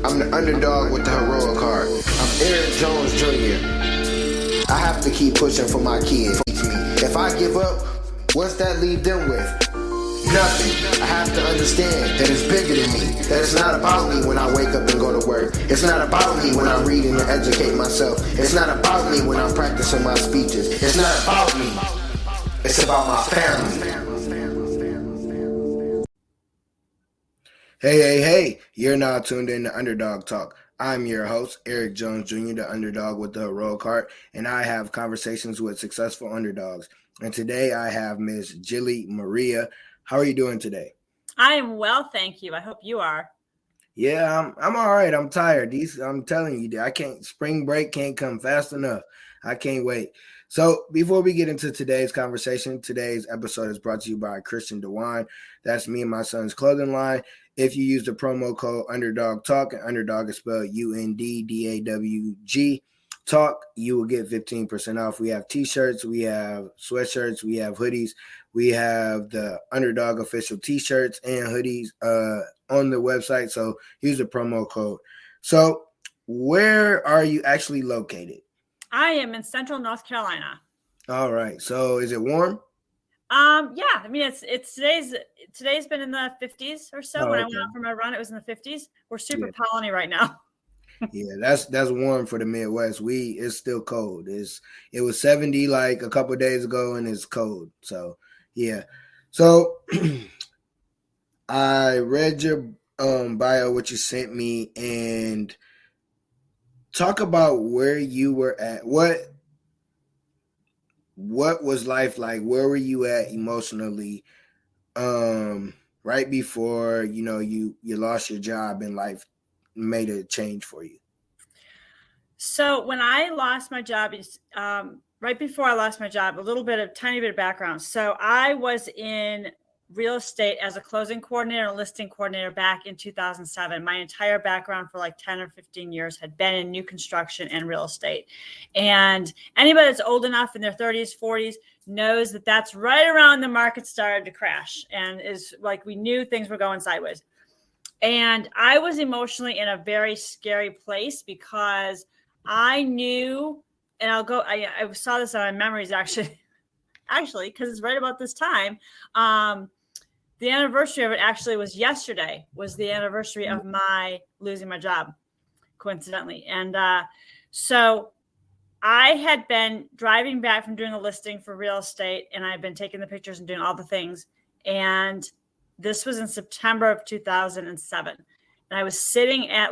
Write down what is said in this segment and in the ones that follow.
I'm the underdog with the heroic heart. I'm Eric Jones Jr. I have to keep pushing for my kids. If I give up, what's that leave them with? Nothing. I have to understand that it's bigger than me. That it's not about me when I wake up and go to work. It's not about me when I'm reading to educate myself. It's not about me when I'm practicing my speeches. It's not about me. It's about my family. Hey, you're now tuned in to Underdog Talk. I'm your host, Eric Jones Jr., the underdog with the heroic heart, and I have conversations with successful underdogs. And today I have Miss Jillie Maria. How are you doing today? I am well, thank you. I hope you are. Yeah, I'm all right. I'm tired. I'm telling you, spring break can't come fast enough. I can't wait. So before we get into today's conversation, today's episode is brought to you by Christian DeWine. That's me and my son's clothing line. If you use the promo code Underdog Talk, and Underdog is spelled UNDDAWG Talk, you will get 15% off. We have t-shirts, we have sweatshirts, we have hoodies, we have the Underdog official t-shirts and hoodies on the website. So use the promo code. So where are you actually located? I am in Central North Carolina. All right. So is it warm? Yeah. I mean, it's today's been in the 50s or so. When I went out for my run, it was in the 50s. We're super polleny right now. Yeah, that's warm for the Midwest. It's still cold. It was 70 like a couple of days ago, and it's cold. So yeah. So I read your bio, what you sent me, and talk about where you were at. What was life like? Where were you at emotionally? Right before you lost your job and life made a change for you. So when I lost my job, right before I lost my job, tiny bit of background. So I was in real estate as a closing coordinator and listing coordinator back in 2007. My entire background for like 10 or 15 years had been in new construction and real estate. And anybody that's old enough in their 30s, 40s knows that that's right around the market started to crash, and is like we knew things were going sideways. And I was emotionally in a very scary place because I knew, and I saw this on my memories actually, because it's right about this time. The anniversary of it actually was yesterday, was the anniversary of my losing my job, coincidentally. And so I had been driving back from doing a listing for real estate, and I've been taking the pictures and doing all the things. And this was in September of 2007. And I was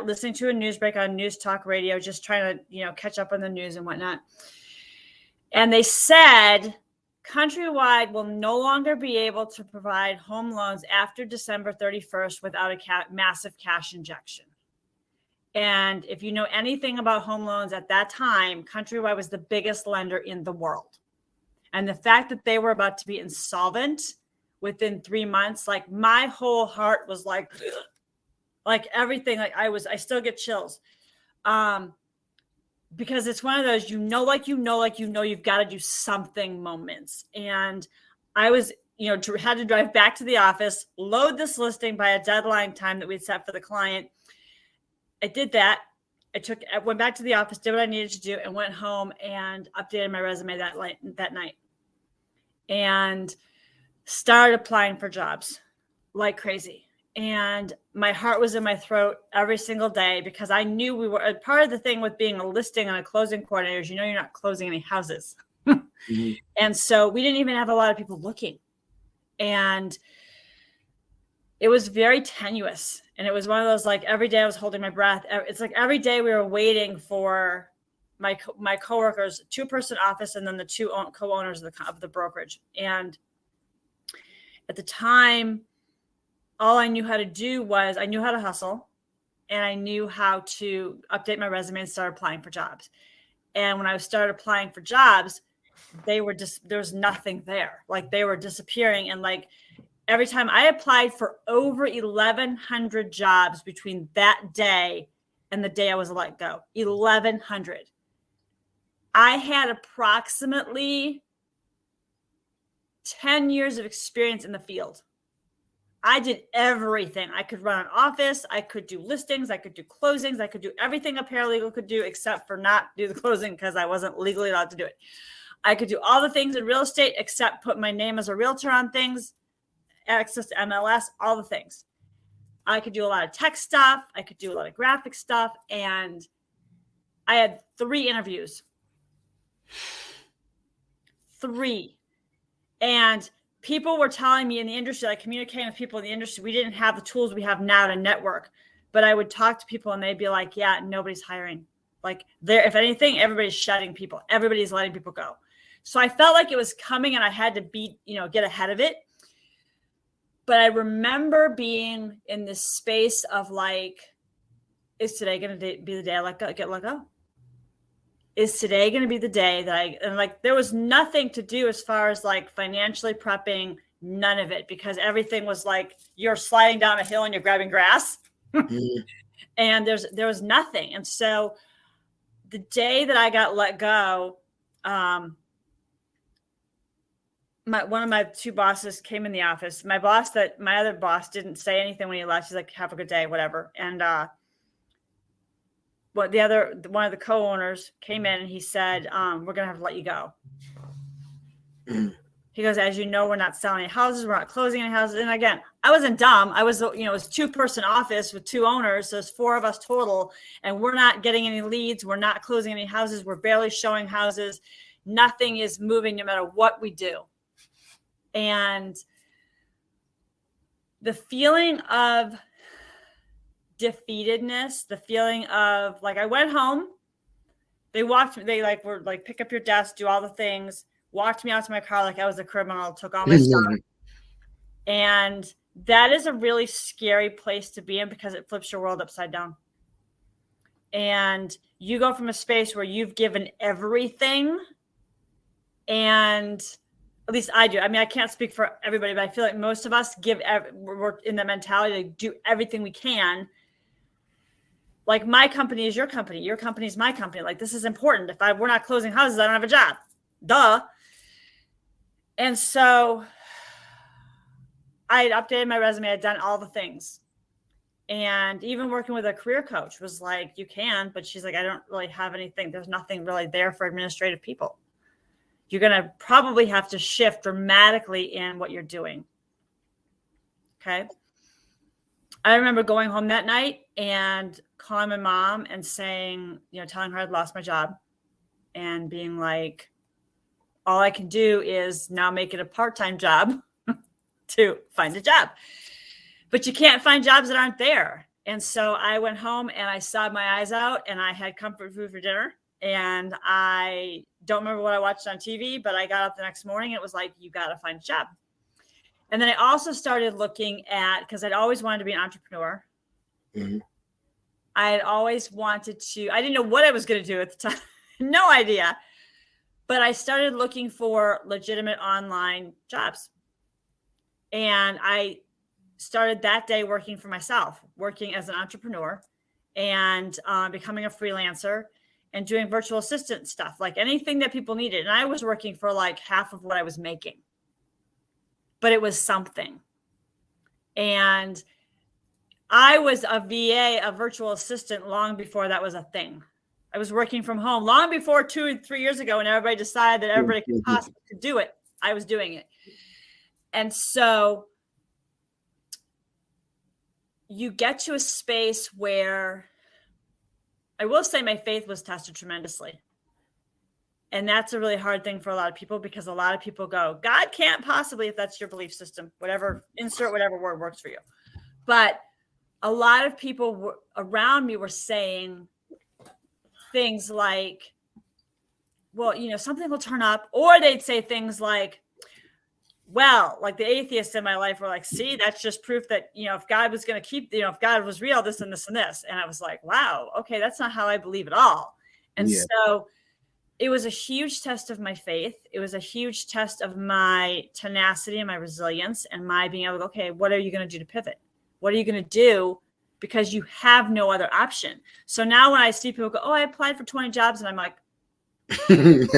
listening to a news break on News Talk Radio, just trying to, catch up on the news and whatnot. And they said Countrywide will no longer be able to provide home loans after December 31st without a massive cash injection. And if you know anything about home loans at that time, Countrywide was the biggest lender in the world. And the fact that they were about to be insolvent within 3 months, like my whole heart was like everything, I still get chills. Because it's one of those, you've got to do something moments. And I was, had to drive back to the office, load this listing by a deadline time that we'd set for the client. I did that. I went back to the office, did what I needed to do, and went home and updated my resume that night. And started applying for jobs like crazy. And my heart was in my throat every single day because I knew we were part of the thing with being a listing and a closing coordinator is, you're not closing any houses. Mm-hmm. And so we didn't even have a lot of people looking. And it was very tenuous. And it was one of those, like, every day I was holding my breath. It's like every day we were waiting for my coworkers, 2-person office, and then the 2 co-owners of the brokerage. And at the time, all I knew how to do was I knew how to hustle, and I knew how to update my resume and start applying for jobs. And when I started applying for jobs, there was nothing there. Like, they were disappearing. And like every time I applied for over 1,100 jobs between that day and the day I was let go, 1,100. I had approximately 10 years of experience in the field. I did everything. I could run an office. I could do listings. I could do closings. I could do everything a paralegal could do except for not do the closing because I wasn't legally allowed to do it. I could do all the things in real estate except put my name as a realtor on things, access to MLS, all the things. I could do a lot of tech stuff. I could do a lot of graphic stuff. And I had 3 interviews. 3. And people were telling me in the industry, like communicating with people in the industry, we didn't have the tools we have now to network. But I would talk to people and they'd be like, yeah, nobody's hiring. Like if anything, everybody's shutting people. Everybody's letting people go. So I felt like it was coming and I had to get ahead of it. But I remember being in this space of like, is today going to be the day I get let go? Is today going to be the day that and like, there was nothing to do as far as like financially prepping, none of it, because everything was like, you're sliding down a hill and you're grabbing grass and there was nothing. And so the day that I got let go, one of my 2 bosses came in the office. My other boss didn't say anything when he left. He's like, have a good day, whatever. And, one of the co-owners came in and he said, we're going to have to let you go. He goes, as you know, we're not selling any houses. We're not closing any houses. And again, I wasn't dumb. I was, it was a 2-person office with 2 owners. So there's 4 of us total. And we're not getting any leads. We're not closing any houses. We're barely showing houses. Nothing is moving no matter what we do. And the feeling of defeatedness, the feeling of like, I went home, they were like, pick up your desk, do all the things, walked me out to my car like I was a criminal, took all my stuff. And that is a really scary place to be in because it flips your world upside down. And you go from a space where you've given everything, and at least I do. I mean, I can't speak for everybody, but I feel like most of us we're in the mentality to do everything we can. Like my company is your company. Your company is my company. Like this is important. If we're not closing houses, I don't have a job. Duh. And so I had updated my resume. I'd done all the things. And even working with a career coach was like, you can, but she's like, I don't really have anything. There's nothing really there for administrative people. You're going to probably have to shift dramatically in what you're doing. Okay. I remember going home that night and calling my mom and saying, telling her I'd lost my job and being like, all I can do is now make it a part-time job to find a job. But you can't find jobs that aren't there. And so I went home and I sobbed my eyes out and I had comfort food for dinner. And I don't remember what I watched on TV, but I got up the next morning and it was like, you got to find a job. And then I also started looking at, because I'd always wanted to be an entrepreneur. Mm-hmm. I had always wanted to, I didn't know what I was going to do at the time. No idea. But I started looking for legitimate online jobs. And I started that day working for myself, working as an entrepreneur and becoming a freelancer and doing virtual assistant stuff, like anything that people needed. And I was working for like half of what I was making, but it was something. And I was a VA, a virtual assistant, long before that was a thing. I was working from home long before 2 or 3 years ago, and everybody decided that everybody could possibly do it. I was doing it. And so you get to a space where I will say my faith was tested tremendously. And that's a really hard thing for a lot of people, because a lot of people go, God can't possibly, if that's your belief system, whatever, insert whatever word works for you. But a lot of people around me were saying things like, well, something will turn up. Or they'd say things like, well, like the atheists in my life were like, see, that's just proof that, if God was going to keep, if God was real, this and this and this. And I was like, wow, okay, that's not how I believe at all. And so it was a huge test of my faith. It was a huge test of my tenacity and my resilience and my being able to go, okay, what are you going to do to pivot? What are you going to do? Because you have no other option. So now when I see people go, oh, I applied for 20 jobs, and I'm like, with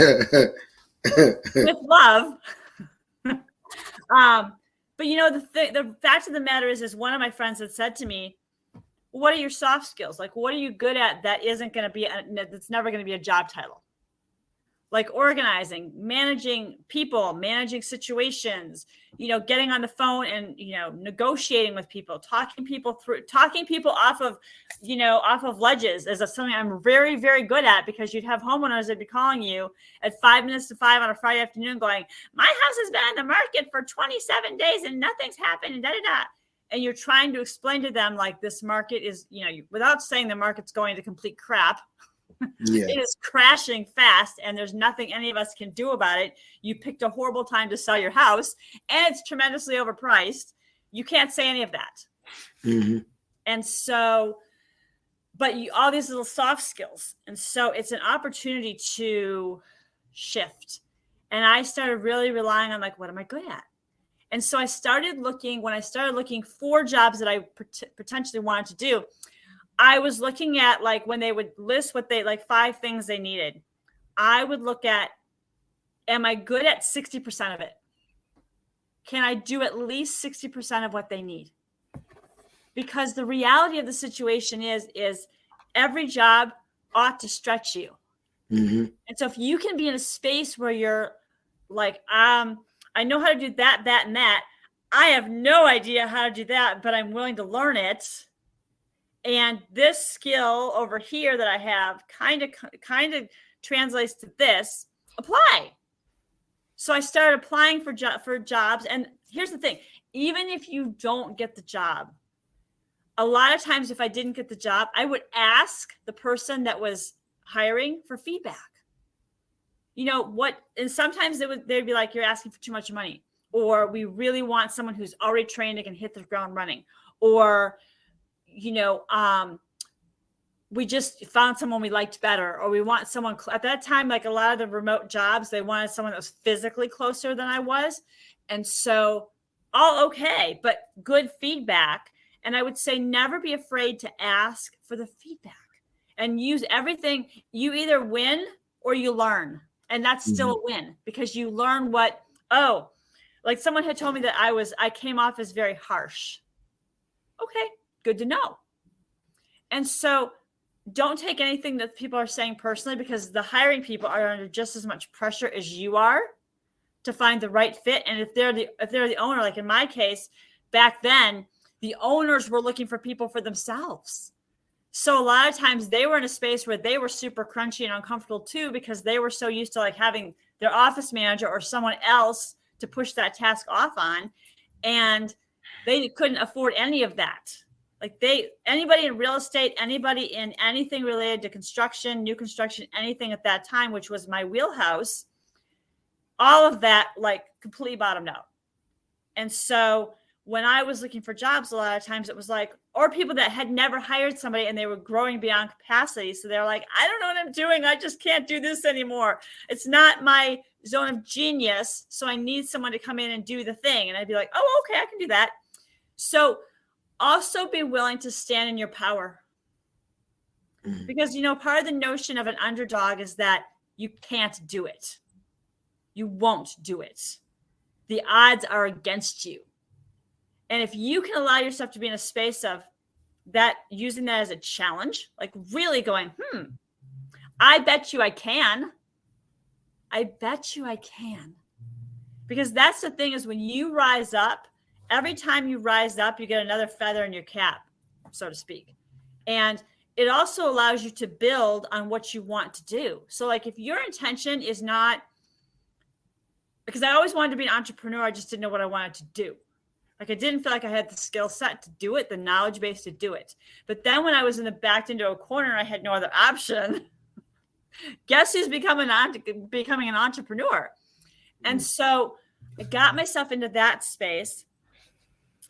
love, But the fact of the matter is one of my friends had said to me, what are your soft skills? Like, what are you good at that isn't going to be, that's never going to be a job title? Like organizing, managing people, managing situations, getting on the phone and, negotiating with people, talking people off of ledges is something I'm very, very good at, because you'd have homeowners that'd be calling you at 5 minutes to 5 on a Friday afternoon going, my house has been on the market for 27 days and nothing's happened and da-da-da. And you're trying to explain to them like this market is, without saying the market's going to complete crap. Yeah. It is crashing fast and there's nothing any of us can do about it. You picked a horrible time to sell your house and it's tremendously overpriced. You can't say any of that. Mm-hmm. And so, but all these little soft skills. And so it's an opportunity to shift. And I started really relying on like, what am I good at? And so I started looking for jobs that I potentially wanted to do, I was looking at like when they would list what they like 5 things they needed. I would look at, am I good at 60% of it? Can I do at least 60% of what they need? Because the reality of the situation is every job ought to stretch you. Mm-hmm. And so if you can be in a space where you're like, I know how to do that, and that. I have no idea how to do that, but I'm willing to learn it. And this skill over here that I have kind of translates to this. Apply. So I started applying for jobs. And here's the thing. Even if you don't get the job, a lot of times if I didn't get the job, I would ask the person that was hiring for feedback. And sometimes they'd be like, you're asking for too much money, or we really want someone who's already trained and can hit the ground running, or, we just found someone we liked better, or we want someone at that time, like a lot of the remote jobs, they wanted someone that was physically closer than I was. And so all okay, but good feedback. And I would say, never be afraid to ask for the feedback and use everything. You either win or you learn. And that's still a win, because you learn like someone had told me that I came off as very harsh. Okay, good to know. And so don't take anything that people are saying personally, because the hiring people are under just as much pressure as you are to find the right fit. And if they're the owner, like in my case, back then, the owners were looking for people for themselves. So a lot of times they were in a space where they were super crunchy and uncomfortable too, because they were so used to like having their office manager or someone else to push that task off on. And they couldn't afford any of that. Like anybody in real estate, anybody in anything related to construction, new construction, anything at that time, which was my wheelhouse, all of that like completely bottomed out. And so when I was looking for jobs, a lot of times it was like, or people that had never hired somebody and they were growing beyond capacity. So they're like, I don't know what I'm doing. I just can't do this anymore. It's not my zone of genius. So I need someone to come in and do the thing. And I'd be like, oh, okay, I can do that. So also be willing to stand in your power. Because, part of the notion of an underdog is that you can't do it. You won't do it. The odds are against you. And if you can allow yourself to be in a space of that, using that as a challenge, like really going, I bet you I can. I bet you I can. Because that's the thing, is when you rise up, every time you rise up, you get another feather in your cap, so to speak. And it also allows you to build on what you want to do. So like if your intention is not, because I always wanted to be an entrepreneur, I just didn't know what I wanted to do. Like I didn't feel like I had the skill set to do it, the knowledge base to do it. But then when I was backed into a corner, I had no other option. Guess who's becoming an entrepreneur? And so I got myself into that space.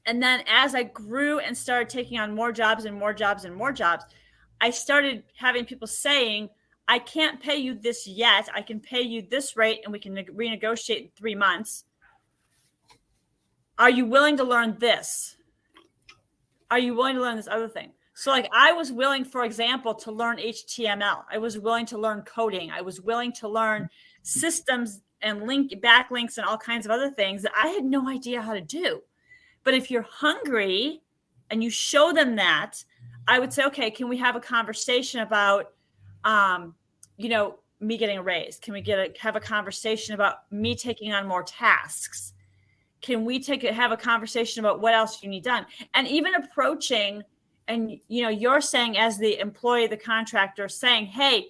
And then as I grew and started taking on more jobs and more jobs and more jobs, I started having people saying, I can't pay you this yet. I can pay you this rate and we can renegotiate in 3 months. Are you willing to learn this? Are you willing to learn this other thing? So like I was willing, for example, to learn HTML. I was willing to learn coding. I was willing to learn systems and backlinks and all kinds of other things that I had no idea how to do. But if you're hungry and you show them that, I would say, okay, can we have a conversation about, me getting a raise? Can we have a conversation about me taking on more tasks? Can we have a conversation about what else you need done? And even approaching, and you're saying as the employee, the contractor, saying, hey,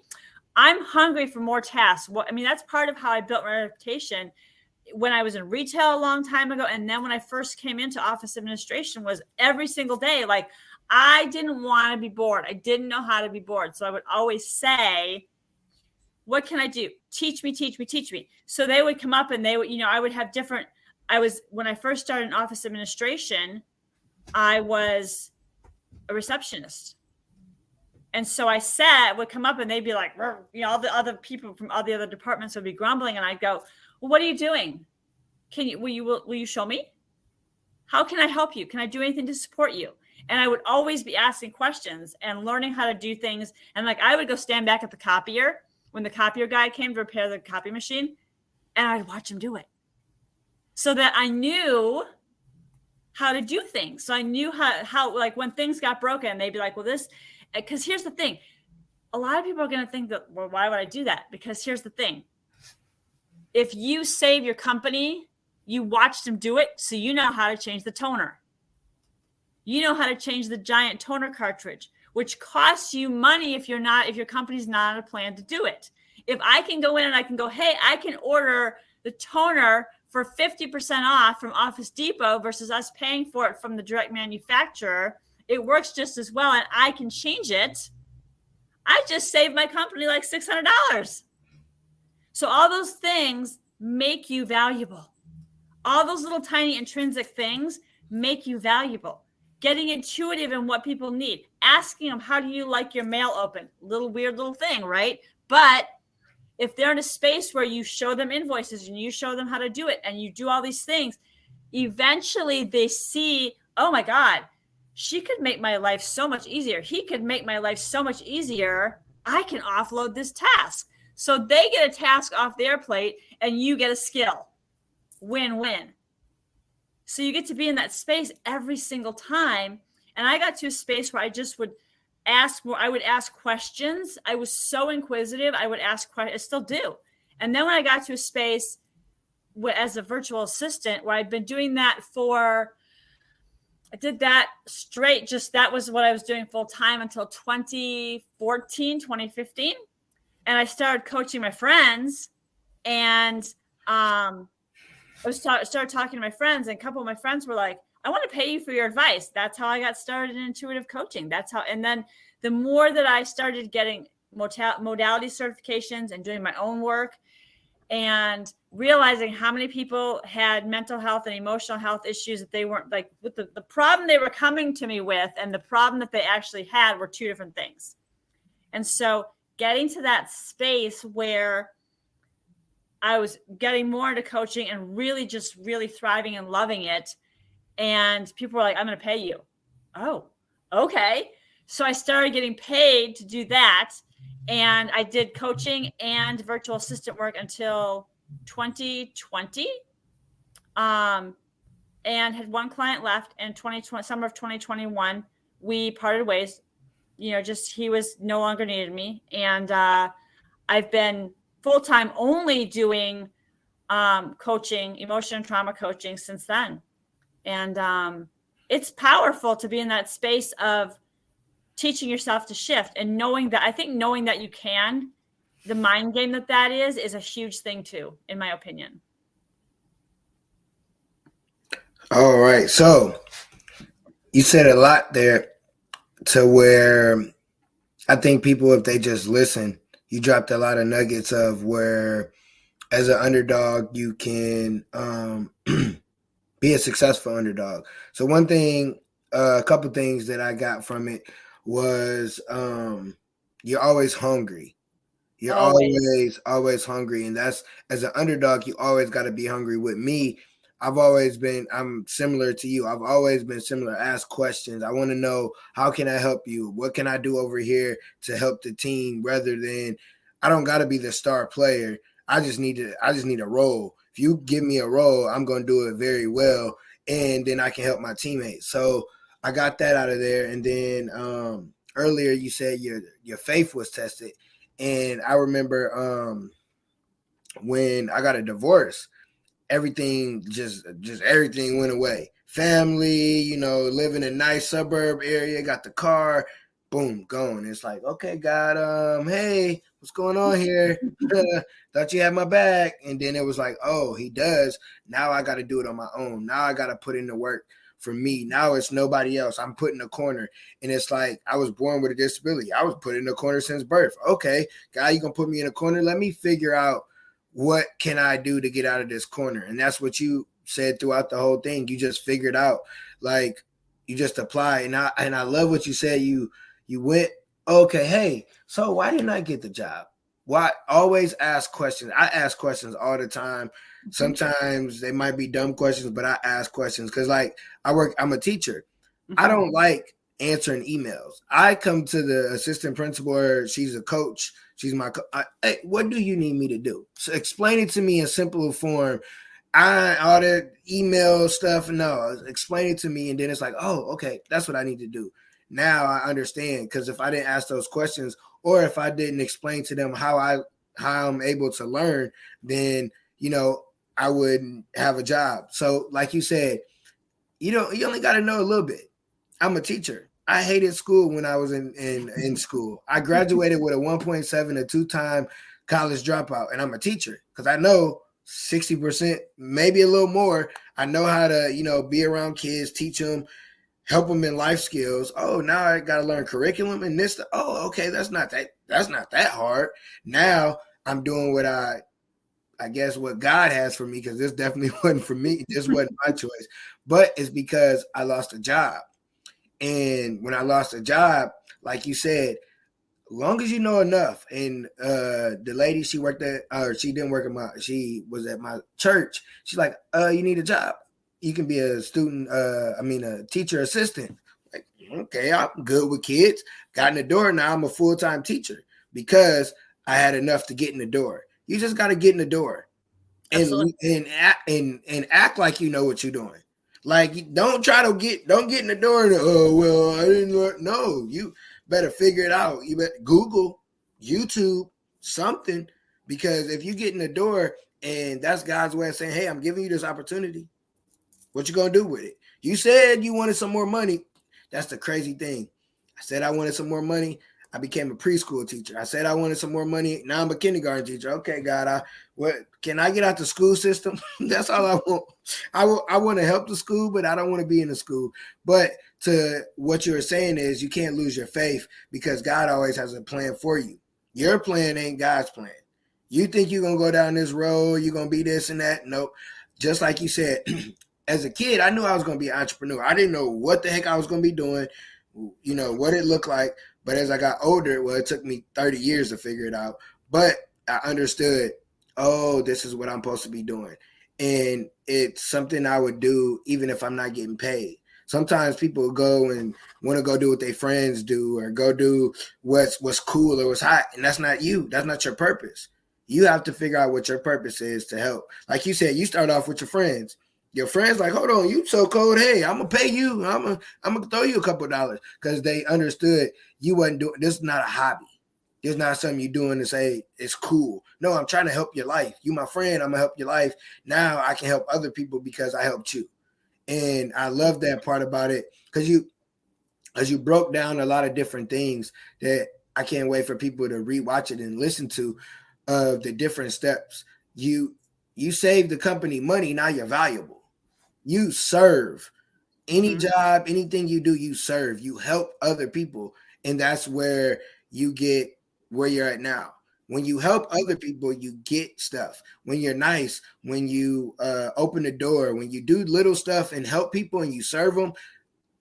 I'm hungry for more tasks. That's part of how I built my reputation when I was in retail a long time ago. And then when I first came into office administration, was every single day, like, I didn't want to be bored. I didn't know how to be bored. So I would always say, what can I do? Teach me, teach me, teach me. So they would come up and they would, I would have different, when I first started in office administration, I was a receptionist. And so I would come up and they'd be like, all the other people from all the other departments would be grumbling. And I'd go, well, what are you doing? Will you show me? How can I help you? Can I do anything to support you? And I would always be asking questions and learning how to do things. And like, I would go stand back at the copier when the copier guy came to repair the copy machine, and I'd watch him do it so that I knew how to do things. So I knew how like when things got broken, they'd be like, well, because here's the thing. A lot of people are going to think that, well, why would I do that? Because here's the thing. If you save your company, you watch them do it. So you know how to change the toner. You know how to change the giant toner cartridge, which costs you money if your company's not on a plan to do it. If I can go in and I can go, hey, I can order the toner for 50% off from Office Depot versus us paying for it from the direct manufacturer, it works just as well and I can change it. I just saved my company like $600. So all those things make you valuable. All those little tiny intrinsic things make you valuable. Getting intuitive in what people need. Asking them, how do you like your mail open? Weird little thing, right? But if they're in a space where you show them invoices and you show them how to do it and you do all these things, eventually they see, oh my God, she could make my life so much easier. He could make my life so much easier. I can offload this task. So they get a task off their plate and you get a skill. Win-win. So you get to be in that space every single time. And I got to a space where I just would ask more. I would ask questions. I was so inquisitive. I would ask questions. I still do. And then when I got to a space as a virtual assistant where I'd been doing that I did that straight. That was what I was doing full time until 2014, 2015. And I started coaching my friends and, I started talking to my friends, and a couple of my friends were like, I want to pay you for your advice. That's how I got started in intuitive coaching. And then the more that I started getting modality certifications and doing my own work and realizing how many people had mental health and emotional health issues that they weren't like with the problem they were coming to me with and the problem that they actually had were two different things. And so getting to that space where I was getting more into coaching and really thriving and loving it. And people were like, I'm going to pay you. Oh, okay. So I started getting paid to do that. And I did coaching and virtual assistant work until 2020. And had one client left in summer of 2021. We parted ways, he was no longer needed me. And I've been full-time only doing coaching, emotion and trauma coaching since then. And it's powerful to be in that space of teaching yourself to shift and knowing that you can, the mind game that is a huge thing too, in my opinion. All right. So you said a lot there to where I think people, if they just listen, you dropped a lot of nuggets of where as an underdog, you can be a successful underdog. So one thing, a couple things that I got from it was you're always hungry. You're always hungry. And that's, as an underdog, you always got to be hungry. With me, I'm similar to you. I've always been similar. Ask questions. I want to know, how can I help you? What can I do over here to help the team, rather than, I don't got to be the star player. I just need a role. If you give me a role, I'm going to do it very well. and then I can help my teammates. So I got that out of there. And then earlier you said your faith was tested. And I remember when I got a divorce, everything just everything went away. Family, live in a nice suburb area, got the car, boom, gone. It's like, okay, God, hey, what's going on here? Thought you had my back. And then it was like, oh, he does. Now I got to do it on my own. Now I got to put in the work for me. Now it's nobody else. I'm put in a corner. And it's like, I was born with a disability. I was put in a corner since birth. Okay, God, you gonna put me in a corner? Let me figure out what can I do to get out of this corner. And that's what you said throughout the whole thing. You just figured out, like, you just apply. And I love what you said. You went, okay, hey, so why didn't I get the job? Why? Always ask questions. I ask questions all the time. Sometimes they might be dumb questions, but I ask questions because, like, I'm a teacher. I don't like answering emails. I come to the assistant principal, or she's a coach. She's my hey, what do you need me to do? So explain it to me in simple form. All the email stuff, no, explain it to me. And then it's like, oh, okay, that's what I need to do. Now I understand, because if I didn't ask those questions, or if I didn't explain to them how I'm able to learn, then, I wouldn't have a job. So like you said, you only got to know a little bit. I'm a teacher. I hated school when I was in school. I graduated with a 1.7, a 2-time college dropout, and I'm a teacher because I know 60%, maybe a little more. I know how to, be around kids, teach them, help them in life skills. Oh, now I got to learn curriculum and this. Oh, okay, that's not that hard. Now I'm doing what I guess what God has for me, because this definitely wasn't for me. This wasn't my choice, but it's because I lost a job. And when I lost a job, like you said, long as you know enough, and the lady, she worked at, or she didn't work she was at my church. She's like, you need a job. You can be a student, a teacher assistant. Like, okay, I'm good with kids. Got in the door. Now I'm a full-time teacher because I had enough to get in the door. You just got to get in the door and act like you know what you're doing. Like, don't get in the door and, oh, well, I didn't learn. No, you better figure it out. You better Google, YouTube, something, because if you get in the door and that's God's way of saying, hey, I'm giving you this opportunity, what you going to do with it? You said you wanted some more money. That's the crazy thing. I said I wanted some more money. I became a preschool teacher. I said I wanted some more money. Now I'm a kindergarten teacher. Okay, God, what can I get out the school system? That's all I want. I want to help the school, but I don't want to be in the school. But to what you're saying is, you can't lose your faith, because God always has a plan for you. Your plan ain't God's plan. You think you're going to go down this road, you're going to be this and that. Nope. Just like you said, as a kid, I knew I was going to be an entrepreneur. I didn't know what the heck I was going to be doing, what it looked like. But as I got older, well, it took me 30 years to figure it out. But I understood, oh, this is what I'm supposed to be doing. And it's something I would do even if I'm not getting paid. Sometimes people go and want to go do what their friends do, or go do what's cool or what's hot. And that's not you. That's not your purpose. You have to figure out what your purpose is to help. Like you said, you start off with your friends. Your friends like, hold on, you so cold. Hey, I'm gonna pay you. I'm gonna throw you a couple of dollars, because they understood you wasn't doing this. Is not a hobby. This is not something you're doing to say it's cool. No, I'm trying to help your life. You my friend. I'm gonna help your life. Now I can help other people because I helped you, and I love that part about it, because you broke down a lot of different things that I can't wait for people to rewatch it and listen to, of the different steps. You save the company money. Now you're valuable. You serve. Any job, anything you do, you serve. You help other people. And that's where you get where you're at now. When you help other people, you get stuff. When you're nice, when you open the door, when you do little stuff and help people and you serve them,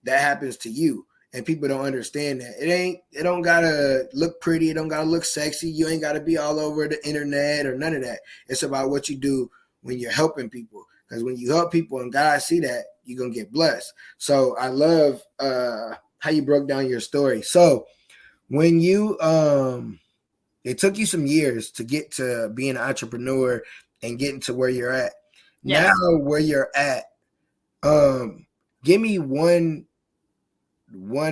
that happens to you. And people don't understand that. It don't gotta look pretty. It don't gotta look sexy. You ain't gotta be all over the internet or none of that. It's about what you do when you're helping people. Because when you help people and God see that, you're going to get blessed. So I love how you broke down your story. So when you, it took you some years to get to being an entrepreneur and getting to where you're at. Yes. Now where you're at, Give me one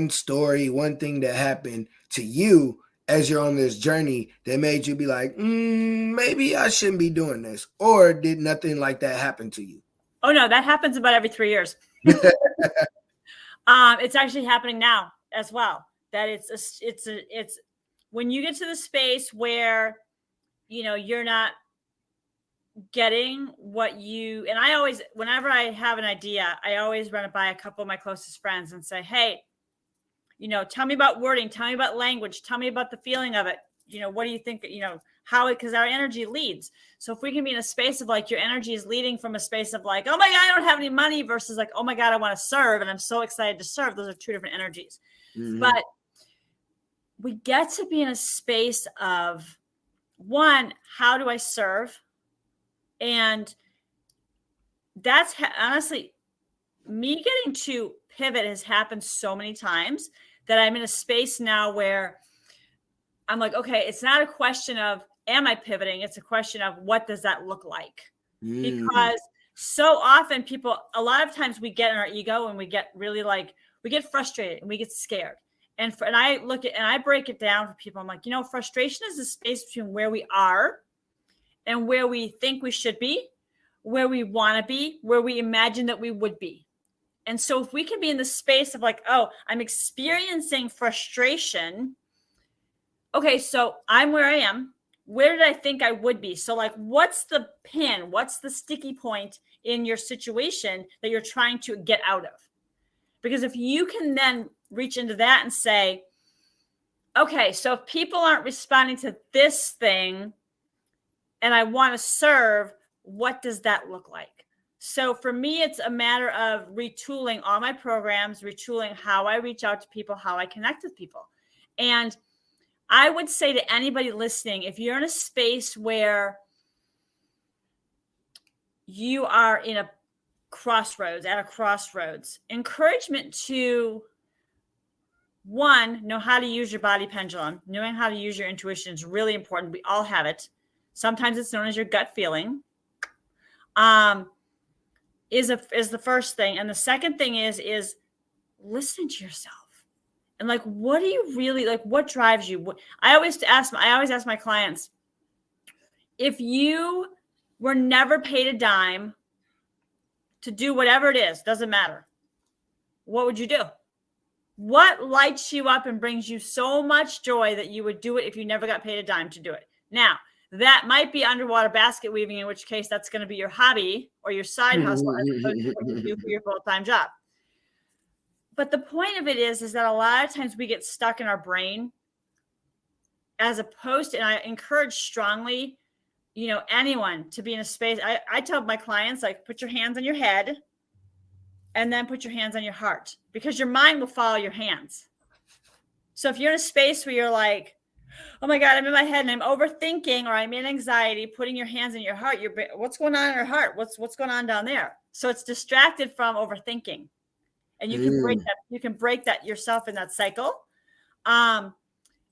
story, one thing that happened to you as you're on this journey that made you be like, maybe I shouldn't be doing this. Or did nothing like that happen to you? Oh no, that happens about every 3 years. It's actually happening now as well. That it's when you get to the space where, you're not getting what you, and I always, whenever I have an idea, I always run it by a couple of my closest friends and say, hey, tell me about wording, tell me about language, tell me about the feeling of it. What do you think, how it, because our energy leads. So if we can be in a space of like, your energy is leading from a space of like, oh my God, I don't have any money, versus like, oh my God, I want to serve. And I'm so excited to serve. Those are two different energies. Mm-hmm. But we get to be in a space of, one, how do I serve? And that's honestly, me getting to pivot has happened so many times that I'm in a space now where I'm like, okay, it's not a question of, am I pivoting? It's a question of, what does that look like? Because so often a lot of times we get in our ego and we get really we get frustrated and we get scared. And I break it down for people. I'm like, frustration is the space between where we are and where we think we should be, where we want to be, where we imagine that we would be. And so if we can be in the space of like, oh, I'm experiencing frustration. Okay, so I'm where I am. Where did I think I would be? So like, what's the pin? What's the sticky point in your situation that you're trying to get out of? Because if you can then reach into that and say, okay, so if people aren't responding to this thing and I want to serve, what does that look like? So for me, it's a matter of retooling all my programs, retooling how I reach out to people, how I connect with people. And I would say to anybody listening, if you're in a space where you are in a crossroads, encouragement to, one, know how to use your body pendulum. Knowing how to use your intuition is really important. We all have it. Sometimes it's known as your gut feeling. Is the first thing. And the second thing is listen to yourself. And like, what do you really like? What drives you? I always ask my clients, if you were never paid a dime to do whatever it is, doesn't matter, what would you do? What lights you up and brings you so much joy that you would do it if you never got paid a dime to do it? Now, that might be underwater basket weaving, in which case that's going to be your hobby or your side hustle as opposed to what you do for your full-time job. But the point of it is that a lot of times we get stuck in our brain, as opposed to, and I encourage strongly, anyone to be in a space. I tell my clients, like, put your hands on your head and then put your hands on your heart, because your mind will follow your hands. So if you're in a space where you're like, oh my God, I'm in my head and I'm overthinking, or I'm in anxiety, putting your hands in your heart, what's going on in your heart? What's going on down there? So it's distracted from overthinking. And you can break that yourself in that cycle. And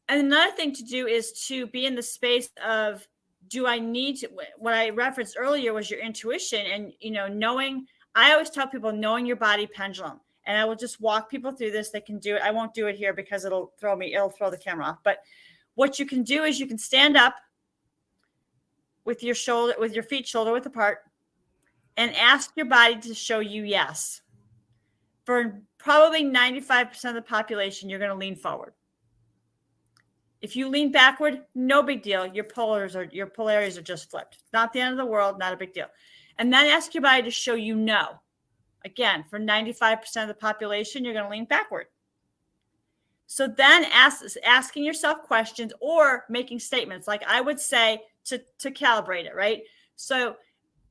another thing to do is to be in the space of, do I need to, what I referenced earlier was your intuition and, knowing, I always tell people, knowing your body pendulum. And I will just walk people through this. They can do it. I won't do it here because it'll throw the camera off. But what you can do is you can stand up with your feet shoulder width apart and ask your body to show you yes. For probably 95% of the population, you're going to lean forward. If you lean backward, no big deal. Your polarities are just flipped. Not the end of the world, not a big deal. And then ask your body to show you no. Again, for 95% of the population, you're going to lean backward. So then asking yourself questions or making statements, like I would say to calibrate it, right? So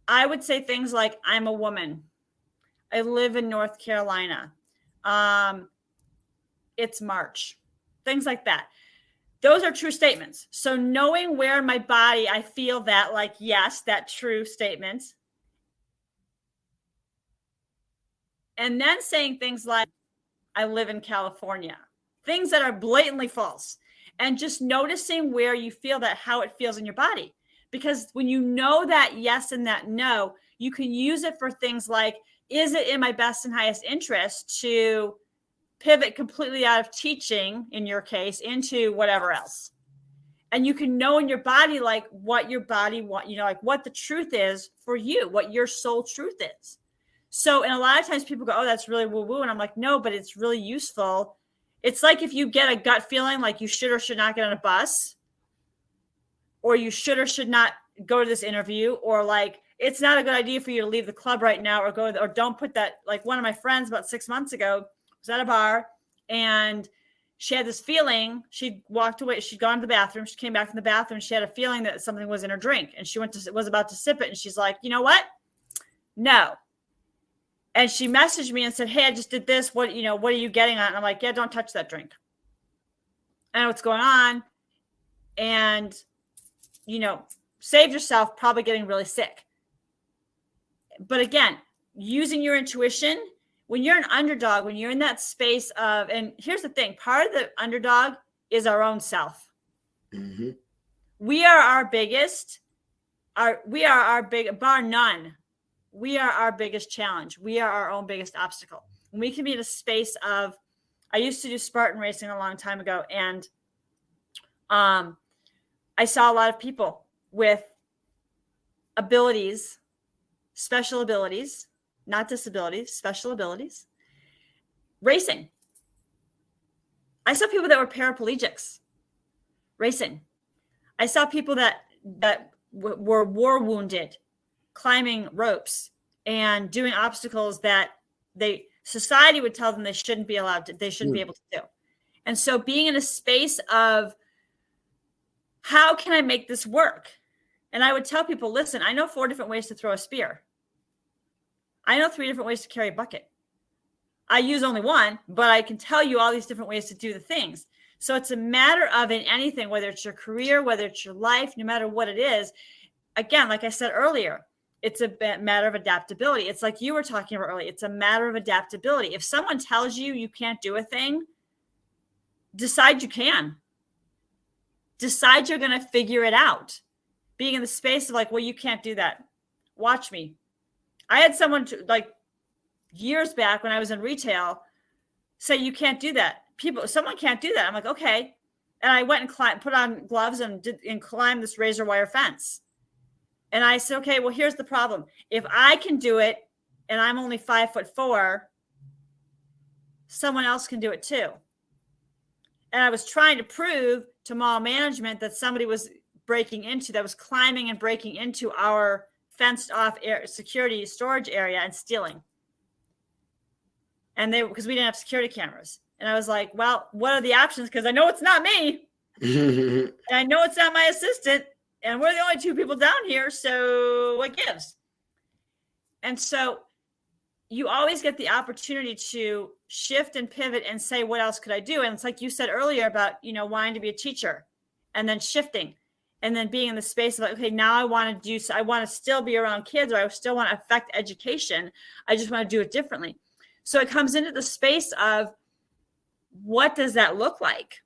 I would say things like, I'm a woman. I live in North Carolina. It's March. Things like that. Those are true statements. So knowing where in my body I feel that, like, yes, that true statement. And then saying things like, I live in California. Things that are blatantly false. And just noticing where you feel that, how it feels in your body. Because when you know that yes and that no, you can use it for things like, is it in my best and highest interest to pivot completely out of teaching, in your case, into whatever else? And you can know in your body, like what your body want, like what the truth is for you, what your soul truth is. So, and a lot of times people go, oh, that's really woo woo. And I'm like, no, but it's really useful. It's like if you get a gut feeling like you should or should not get on a bus, or you should or should not go to this interview, or like, it's not a good idea for you to leave the club right now, or or don't put that. Like one of my friends about 6 months ago was at a bar and she had this feeling. She walked away. She'd gone to the bathroom. She came back from the bathroom. She had a feeling that something was in her drink, and she was about to sip it. And she's like, you know what? No. And she messaged me and said, hey, I just did this. What are you getting on? And I'm like, yeah, don't touch that drink. I know what's going on. And, save yourself probably getting really sick. But again, using your intuition, when you're an underdog, when you're in that space of, and here's the thing, part of the underdog is our own self. Mm-hmm. We are our biggest, bar none. We are our biggest challenge. We are our own biggest obstacle. And we can be in a space of, I used to do Spartan racing a long time ago. And I saw a lot of people with abilities, special abilities, not disabilities, special abilities, racing. I saw people that were paraplegics racing. I saw people that were war wounded, climbing ropes and doing obstacles that society would tell them they shouldn't be allowed to, they shouldn't be able to do. And so being in a space of, how can I make this work? And I would tell people, listen, I know 4 different ways to throw a spear. I know 3 different ways to carry a bucket. I use only one, but I can tell you all these different ways to do the things. So it's a matter of, in anything, whether it's your career, whether it's your life, no matter what it is. Again, like I said earlier, it's a matter of adaptability. It's like you were talking about earlier. It's a matter of adaptability. If someone tells you you can't do a thing, decide you can. Decide you're going to figure it out. Being in the space of like, well, you can't do that. Watch me. I had someone years back when I was in retail say, you can't do that. Someone can't do that. I'm like, okay. And I went and put on gloves and climbed this razor wire fence. And I said, okay, well, here's the problem. If I can do it and I'm only 5'4", someone else can do it too. And I was trying to prove to mall management that somebody was climbing and breaking into our fenced off security storage area and stealing. And because we didn't have security cameras. And I was like, well, what are the options? Because I know it's not me. And I know it's not my assistant. And we're the only 2 people down here. So what gives? And so you always get the opportunity to shift and pivot and say, what else could I do? And it's like you said earlier about, wanting to be a teacher and then shifting and then being in the space of like, okay, now I want to still be around kids, or I still want to affect education. I just want to do it differently. So it comes into the space of, what does that look like?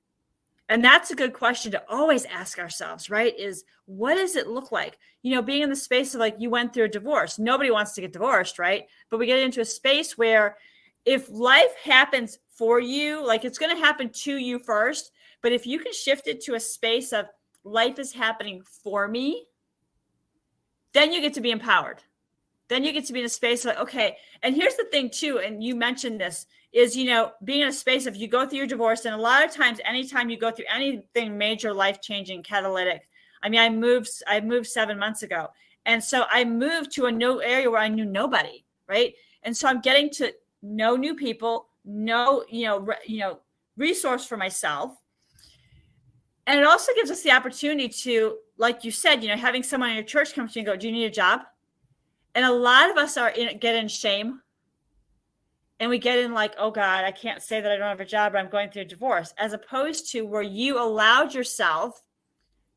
And that's a good question to always ask ourselves, right? Is, what does it look like? Being in the space of like, you went through a divorce. Nobody wants to get divorced, right? But we get into a space where if life happens for you, like it's going to happen to you first. But if you can shift it to a space of, life is happening for me, then you get to be empowered. Then you get to be in a space like, okay. And here's the thing too, and you mentioned this, is, being in a space of, you go through your divorce, and a lot of times, anytime you go through anything major, life-changing, catalytic. I mean, I moved 7 months ago. And so I moved to a new area where I knew nobody, right? And so I'm getting to know new people, resource for myself. And it also gives us the opportunity to, like you said, having someone in your church come to you and go, do you need a job? And a lot of us get in shame. And we get in like, oh God, I can't say that I don't have a job, but I'm going through a divorce. As opposed to where you allowed yourself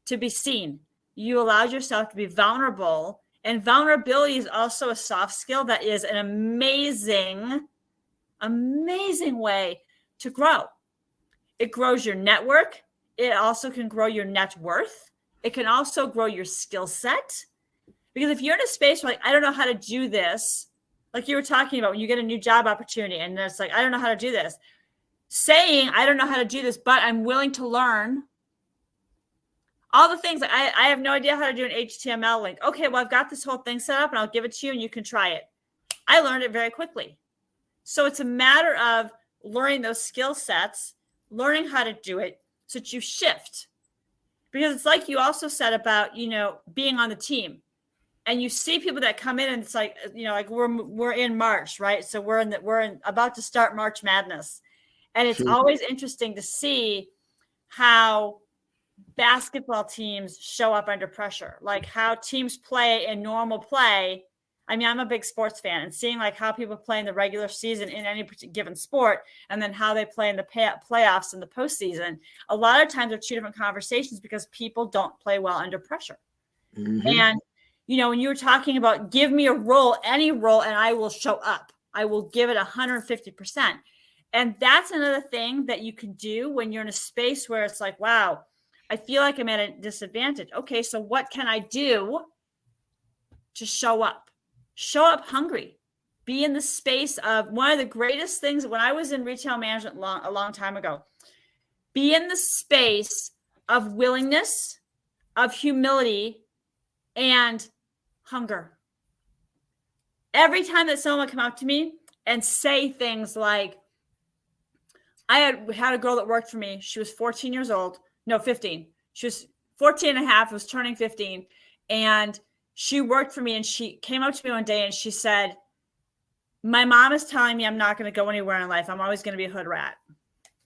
to be seen. You allowed yourself to be vulnerable. And vulnerability is also a soft skill that is an amazing way to grow. It grows your network. It also can grow your net worth. It can also grow your skill set. Because if you're in a space where like, I don't know how to do this, like you were talking about when you get a new job opportunity and it's like, I don't know how to do this. Saying, I don't know how to do this, but I'm willing to learn all the things. I have no idea how to do an HTML link. Okay, well, I've got this whole thing set up and I'll give it to you and you can try it. I learned it very quickly. So it's a matter of learning those skill sets, learning how to do it so that you shift. Because it's like you also said about, being on the team. And you see people that come in and it's like, like we're in March, right? So we're about to start March Madness. And it's always interesting to see how basketball teams show up under pressure, like how teams play in normal play. I mean, I'm a big sports fan, and seeing like how people play in the regular season in any given sport, and then how they play in the playoffs and the postseason. A lot of times, they're two different conversations because people don't play well under pressure. Mm-hmm. And when you were talking about give me a role, any role, and I will show up. I will give it 150%. And that's another thing that you can do when you're in a space where it's like, wow, I feel like I'm at a disadvantage. Okay, so what can I do to show up? Show up hungry. Be in the space of one of the greatest things when I was in retail management a long time ago. Be in the space of willingness, of humility, and hunger. Every time that someone would come up to me and say things like, I had a girl that worked for me. She was 14 years old. No, 15. She was 14 and a half, was turning 15. And she worked for me. And she came up to me one day and she said, my mom is telling me I'm not going to go anywhere in life. I'm always going to be a hood rat.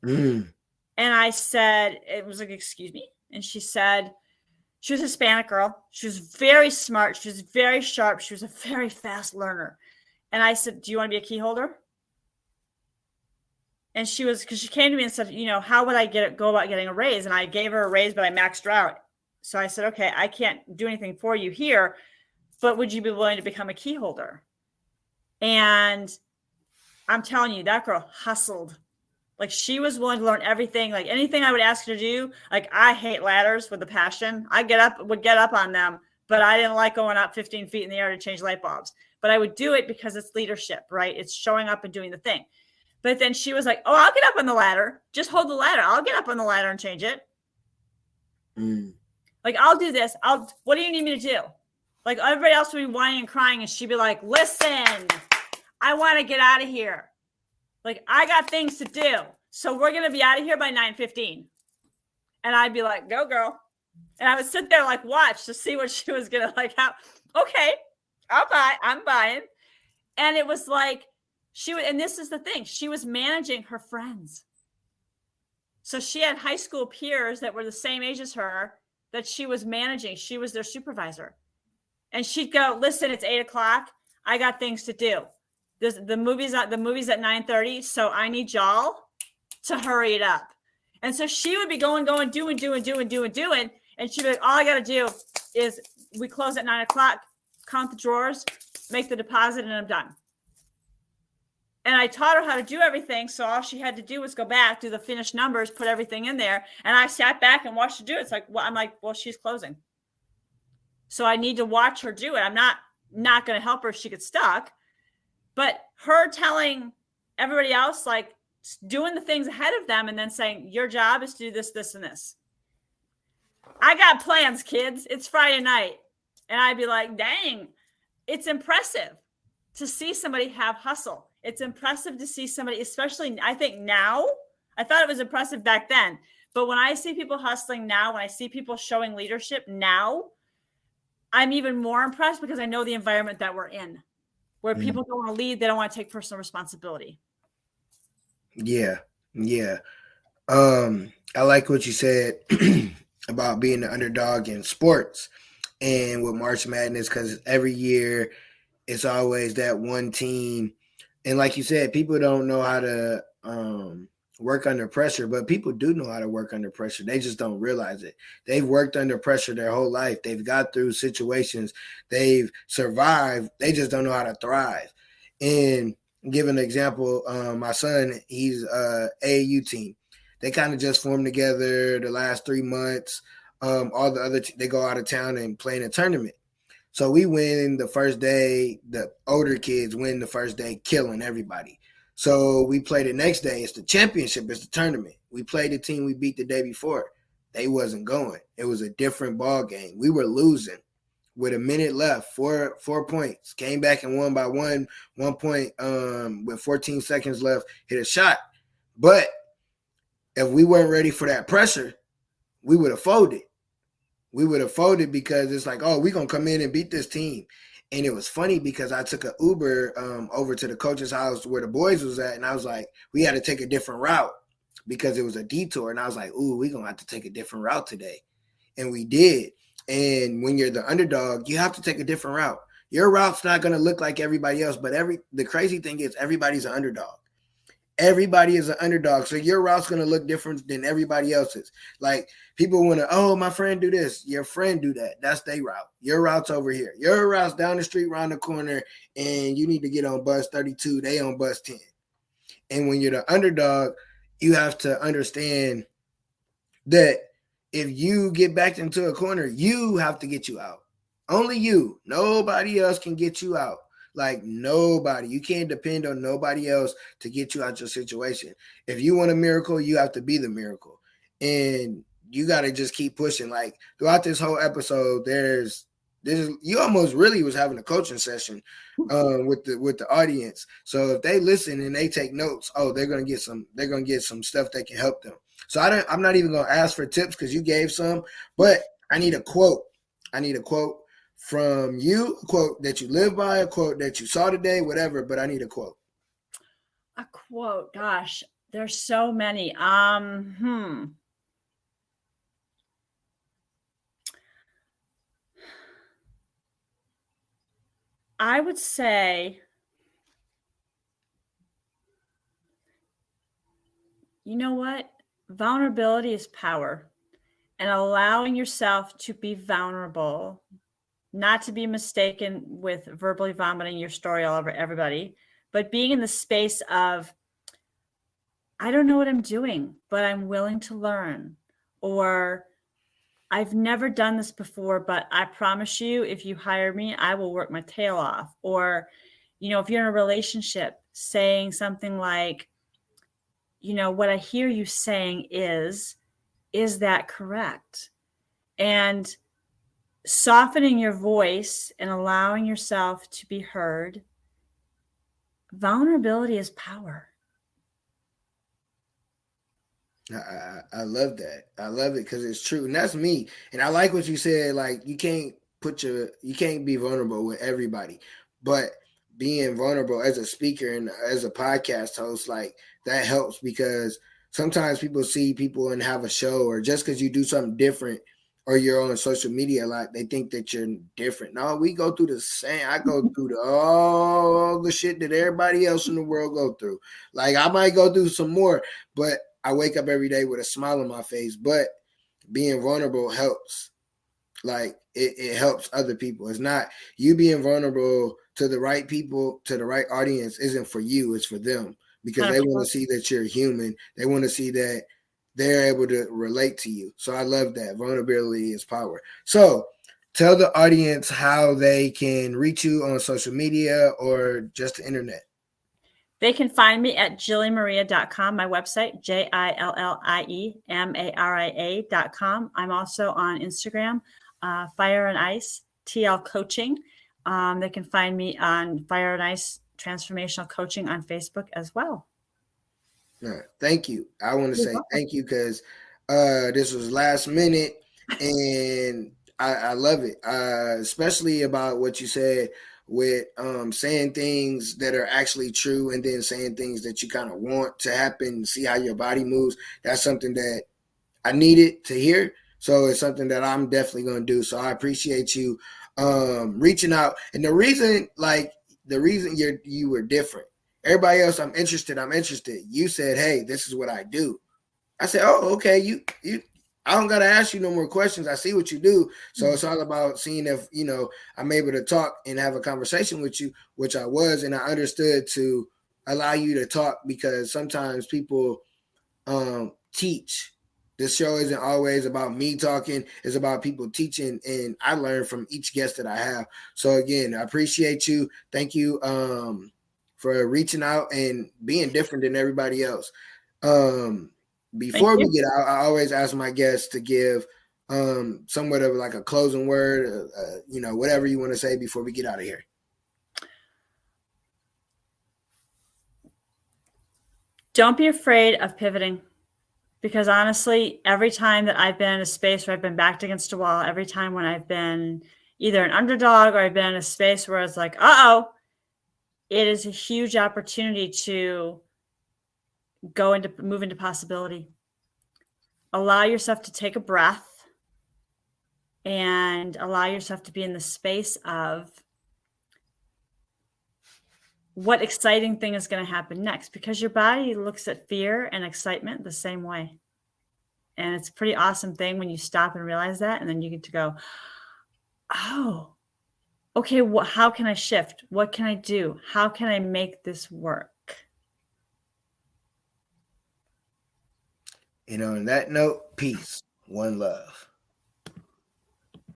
And I said, it was like, excuse me. And she said, she was a Hispanic girl. She was very smart. She was very sharp. She was a very fast learner. And I said, do you want to be a key holder? And because she came to me and said, how would I go about getting a raise? And I gave her a raise, but I maxed her out. So I said, okay, I can't do anything for you here, but would you be willing to become a key holder? And I'm telling you, that girl hustled. Like she was willing to learn everything, like anything I would ask her to do. Like I hate ladders with a passion. I would get up on them, but I didn't like going up 15 feet in the air to change light bulbs. But I would do it because it's leadership, right? It's showing up and doing the thing. But then she was like, oh, I'll get up on the ladder. Just hold the ladder. I'll get up on the ladder and change it. Like, I'll do this. What do you need me to do? Like everybody else would be whining and crying. And she'd be like, listen, I want to get out of here. Like, I got things to do. So we're going to be out of here by 9:15. And I'd be like, go, girl. And I would sit there like, watch to see what she was going to like. Okay, I'm buying. And it was like, and this is the thing, she was managing her friends. So she had high school peers that were the same age as her that she was managing. She was their supervisor. And she'd go, listen, it's 8:00. I got things to do. The movie's at 9:30. So I need y'all to hurry it up. And so she would be doing. And she'd be like, all I got to do is we close at 9:00, count the drawers, make the deposit, and I'm done. And I taught her how to do everything. So all she had to do was go back, do the finished numbers, put everything in there. And I sat back and watched her do it. It's like, well, I'm like, well, she's closing. So I need to watch her do it. I'm not going to help her if she gets stuck. But her telling everybody else, like doing the things ahead of them and then saying, your job is to do this, this, and this. I got plans, kids. It's Friday night. And I'd be like, dang, it's impressive to see somebody have hustle. It's impressive to see somebody, especially I think now, I thought it was impressive back then, but when I see people hustling now, when I see people showing leadership now, I'm even more impressed because I know the environment that we're in, where people don't want to lead. They don't want to take personal responsibility. Yeah. I like what you said about being the underdog in sports and with March Madness, because every year it's always that one team. And like you said, people don't know how to work under pressure, but people do know how to work under pressure. They just don't realize it. They've worked under pressure their whole life. They've got through situations. They've survived. They just don't know how to thrive. And give an example, my son, he's AAU team. They kind of just formed together the last 3 months. All the other they go out of town and play in a tournament. So we win the first day. The older kids win the first day, killing everybody. So we play the next day. It's the championship. It's the tournament. We played the team we beat the day before. They wasn't going. It was a different ball game. We were losing with a minute left, 4 points. Came back and won by 1 point with 14 seconds left, hit a shot. But if we weren't ready for that pressure, we would have folded. We would have folded because it's like, oh, we're going to come in and beat this team. And it was funny because I took an Uber over to the coach's house where the boys was at, and I was like, we had to take a different route because it was a detour. And I was like, ooh, we're going to have to take a different route today. And we did. And when you're the underdog, you have to take a different route. Your route's not going to look like everybody else, but the crazy thing is everybody's an underdog. Everybody is an underdog. So your route's going to look different than everybody else's. Like people want to, oh, my friend do this. Your friend do that. That's their route. Your route's over here. Your route's down the street, around the corner, and you need to get on bus 32. They on bus 10. And when you're the underdog, you have to understand that if you get backed into a corner, you have to get you out. Only you. Nobody else can get you out. Like nobody. You can't depend on nobody else to get you out your situation. If you want a miracle, you have to be the miracle. And you got to just keep pushing. Like throughout this whole episode, you almost really was having a coaching session with the audience. So if they listen and they take notes, oh, they're gonna get some stuff that can help them. So I'm not even gonna ask for tips because you gave some, but I need a quote. I need a quote from you, a quote that you live by, a quote that you saw today, whatever, but I need a quote. A quote, gosh, there's so many. I would say, you know what? Vulnerability is power, and allowing yourself to be vulnerable, not to be mistaken with verbally vomiting your story all over everybody, but being in the space of, I don't know what I'm doing, but I'm willing to learn, or I've never done this before, but I promise you, if you hire me, I will work my tail off. Or, if you're in a relationship, saying something like, what I hear you saying is that correct? And softening your voice and allowing yourself to be heard. Vulnerability is power. I love that. I love it because it's true. And that's me. And I like what you said. Like you can't be vulnerable with everybody, but being vulnerable as a speaker and as a podcast host, like that helps because sometimes people see people and have a show, or just because you do something different or you're on social media a lot, they think that you're different. No, we go through the same. I go through all the shit that everybody else in the world go through. Like I might go through some more, but I wake up every day with a smile on my face. But being vulnerable helps. Like it helps other people. It's not you being vulnerable to the right people, to the right audience isn't for you, it's for them. Because they want to see that you're human. They want to see that they're able to relate to you. So I love that. Vulnerability is power. So tell the audience how they can reach you on social media or just the internet. They can find me at jilliemaria.com, my website, JILLIEMARIA.com. I'm also on Instagram, Fire and Ice, TL Coaching. They can find me on Fire and Ice Transformational Coaching on Facebook as well. Thank you. I want to say thank you because this was last minute and I love it, especially about what you said with saying things that are actually true and then saying things that you kind of want to happen, see how your body moves. That's something that I needed to hear. So it's something that I'm definitely going to do. So I appreciate you reaching out. And the reason you were different. Everybody else, I'm interested. You said, hey, this is what I do. I said, oh, okay. I don't got to ask you no more questions. I see what you do. So it's all about seeing if, I'm able to talk and have a conversation with you, which I was. And I understood to allow you to talk because sometimes people teach This show isn't always about me talking. It's about people teaching, and I learn from each guest that I have. So again, I appreciate you. Thank you for reaching out and being different than everybody else. Before we get out, I always ask my guests to give somewhat of like a closing word, whatever you want to say before we get out of here. Don't be afraid of pivoting, because honestly, every time that I've been in a space where I've been backed against a wall, every time when I've been either an underdog or I've been in a space where it's like, it is a huge opportunity to move into possibility. Allow yourself to take a breath and allow yourself to be in the space of what exciting thing is going to happen next, because your body looks at fear and excitement the same way. And it's a pretty awesome thing when you stop and realize that. And then you get to go, oh, okay, how can I shift? What can I do? How can I make this work? On that note, peace, one love.